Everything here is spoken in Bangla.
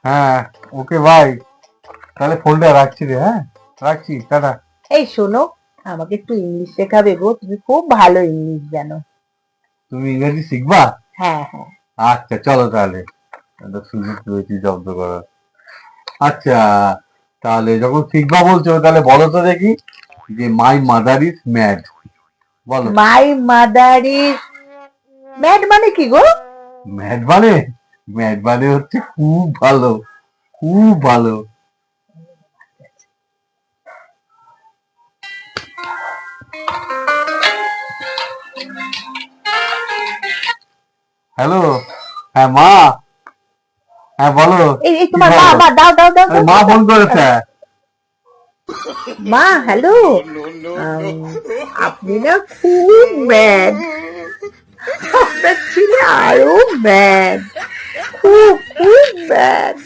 হ্যাঁ, ওকে ভাই, তাহলে ফোনটা রাখছি রে। হ্যাঁ, রাখছি, টাটা। এই শোনো, আমাকে একটু ইংলিশ শেখাবে গো, তুমি খুব ভালো ইংলিশ জানো। তুমি ইংরেজি শিখবা? হ্যাঁ হ্যাঁ। আচ্ছা চলো তাহলে, একটা সুযোগ পেয়েছি শব্দ করার। আচ্ছা, তাহলে যখন শিখবা বলছো তাহলে বলো তো দেখি, যে মাই মাদার ইজ ম্যাড, বলো। মাই মাদার ইজ ম্যাড মানে কি গো? ম্যাড মানে, ম্যাড মানে হচ্ছে খুব ভালো, খুব ভালো। হ্যালো, হ্যাঁ মা, হ্যাঁ বলো। এই কি তোমার মা, খবর? মা দাও দাও দাও আরে দাও মা দাও দাও। ফোন করেছে। মা হ্যালো, আপনি না খুব ম্যাড, আপনার ছেলে আরো ম্যাড, খুব খুব ম্যাড।